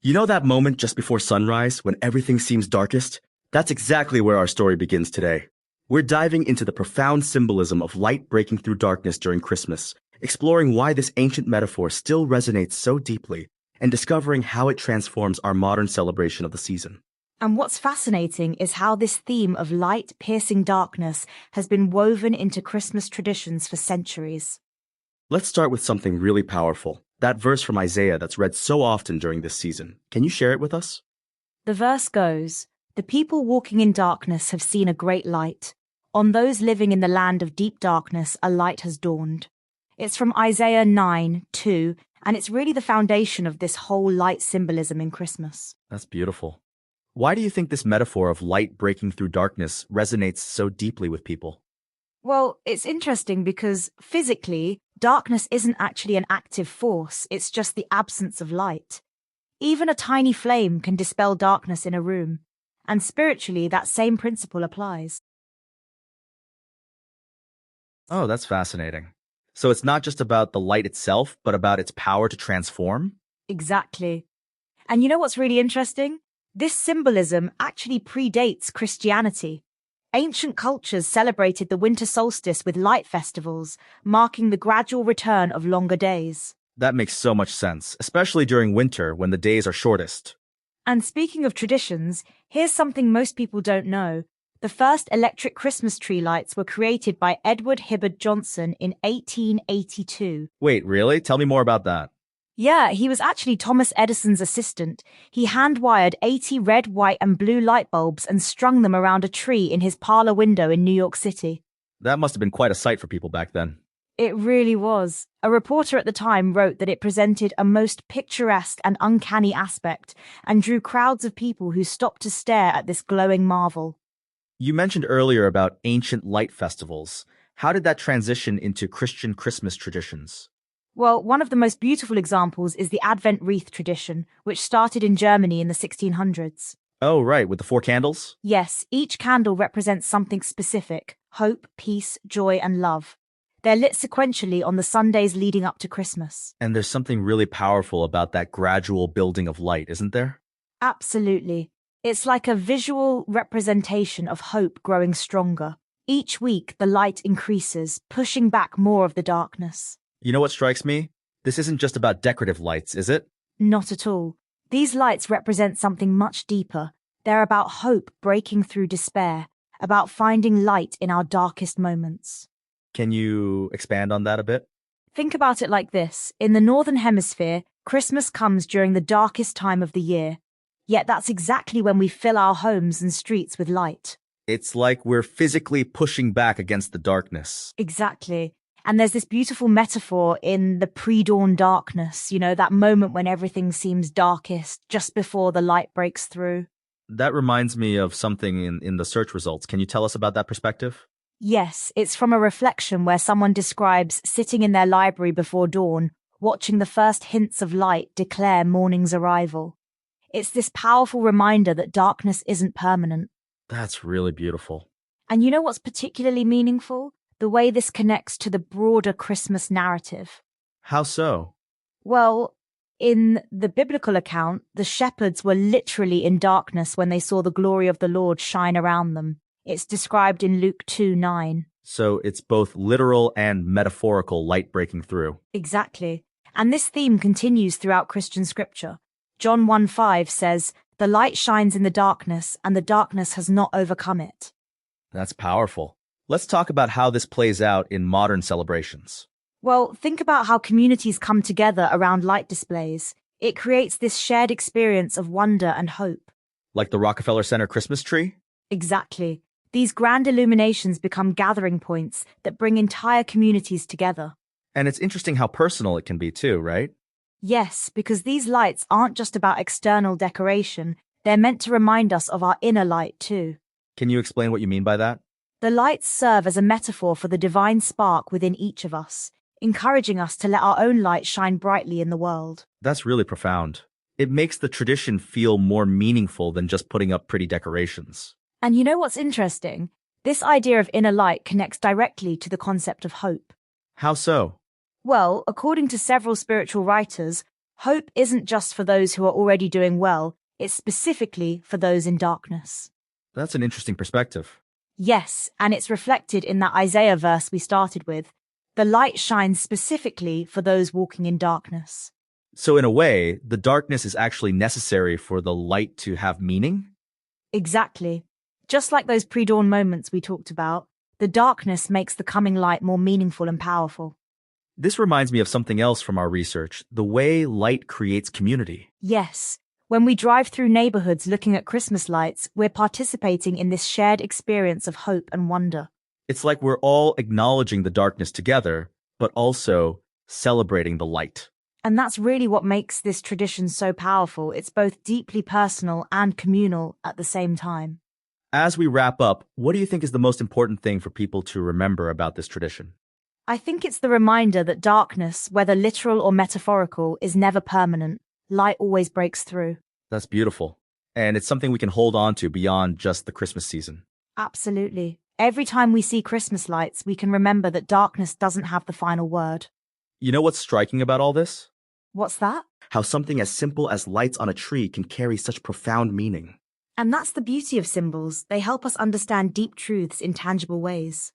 You know that moment just before sunrise when everything seems darkest? That's exactly where our story begins today. We're diving into the profound symbolism of light breaking through darkness during Christmas, exploring why this ancient metaphor still resonates so deeply, and discovering how it transforms our modern celebration of the season. And what's fascinating is how this theme of light piercing darkness has been woven into Christmas traditions for centuries. Let's start with something really powerful, that verse from Isaiah that's read so often during this season. Can you share it with us? The verse goes, "The people walking in darkness have seen a great light. On those living in the land of deep darkness, a light has dawned." It's from Isaiah 9:2, and it's really the foundation of this whole light symbolism in Christmas. That's beautiful. Why do you think this metaphor of light breaking through darkness resonates so deeply with people? Well, it's interesting because physically, darkness isn't actually an active force, it's just the absence of light. Even a tiny flame can dispel darkness in a room, and spiritually, that same principle applies. Oh, that's fascinating. So it's not just about the light itself, but about its power to transform? Exactly. And you know what's really interesting? This symbolism actually predates Christianity. Ancient cultures celebrated the winter solstice with light festivals, marking the gradual return of longer days. That makes so much sense, especially during winter when the days are shortest. And speaking of traditions, here's something most people don't know. The first electric Christmas tree lights were created by Edward Hibbard Johnson in 1882. Wait, really? Tell me more about that. Yeah, he was actually Thomas Edison's assistant. He hand-wired 80 red, white, and blue light bulbs and strung them around a tree in his parlor window in New York City. That must have been quite a sight for people back then. It really was. A reporter at the time wrote that it presented a most picturesque and uncanny aspect and drew crowds of people who stopped to stare at this glowing marvel. You mentioned earlier about ancient light festivals. How did that transition into Christian Christmas traditions? Well, one of the most beautiful examples is the Advent wreath tradition, which started in Germany in the 1600s. Oh, right, with the 4 candles? Yes, each candle represents something specific: hope, peace, joy, and love. They're lit sequentially on the Sundays leading up to Christmas. And there's something really powerful about that gradual building of light, isn't there? Absolutely. It's like a visual representation of hope growing stronger. Each week, the light increases, pushing back more of the darkness. You know what strikes me? This isn't just about decorative lights, is it? Not at all. These lights represent something much deeper. They're about hope breaking through despair, about finding light in our darkest moments. Can you expand on that a bit? Think about it like this. In the Northern Hemisphere, Christmas comes during the darkest time of the year. Yet that's exactly when we fill our homes and streets with light. It's like we're physically pushing back against the darkness. Exactly. And there's this beautiful metaphor in the pre-dawn darkness, that moment when everything seems darkest, just before the light breaks through. That reminds me of something in the search results. Can you tell us about that perspective? Yes, it's from a reflection where someone describes sitting in their library before dawn, watching the first hints of light declare morning's arrival. It's this powerful reminder that darkness isn't permanent. That's really beautiful. And you know what's particularly meaningful? The way this connects to the broader Christmas narrative. How so? Well, in the biblical account, the shepherds were literally in darkness when they saw the glory of the Lord shine around them. It's described in Luke 2:9. So it's both literal and metaphorical light breaking through. Exactly. And this theme continues throughout Christian scripture. John 1:5 says, "The light shines in the darkness, and the darkness has not overcome it." That's powerful. Let's talk about how this plays out in modern celebrations. Well, think about how communities come together around light displays. It creates this shared experience of wonder and hope. Like the Rockefeller Center Christmas tree? Exactly. These grand illuminations become gathering points that bring entire communities together. And it's interesting how personal it can be too, right? Yes, because these lights aren't just about external decoration, they're meant to remind us of our inner light too. Can you explain what you mean by that? The lights serve as a metaphor for the divine spark within each of us, encouraging us to let our own light shine brightly in the world. That's really profound. It makes the tradition feel more meaningful than just putting up pretty decorations. And you know what's interesting? This idea of inner light connects directly to the concept of hope. How so? Well, according to several spiritual writers, Hope isn't just for those who are already doing well, it's specifically for those in darkness. That's an interesting perspective. Yes, and it's reflected in that Isaiah verse we started with. The light shines specifically for those walking in darkness. So in a way, the darkness is actually necessary for the light to have meaning? Exactly. Just like those pre-dawn moments we talked about, the darkness makes the coming light more meaningful and powerful. This reminds me of something else from our research, the way light creates community. Yes, when we drive through neighborhoods looking at Christmas lights, we're participating in this shared experience of hope and wonder. It's like we're all acknowledging the darkness together, but also celebrating the light. And that's really what makes this tradition so powerful. It's both deeply personal and communal at the same time. As we wrap up, what do you think is the most important thing for people to remember about this tradition? I think it's the reminder that darkness, whether literal or metaphorical, is never permanent. Light always breaks through. That's beautiful. And it's something we can hold on to beyond just the Christmas season. Absolutely. Every time we see Christmas lights, we can remember that darkness doesn't have the final word. You know what's striking about all this? What's that? How something as simple as lights on a tree can carry such profound meaning. And that's the beauty of symbols. They help us understand deep truths in tangible ways.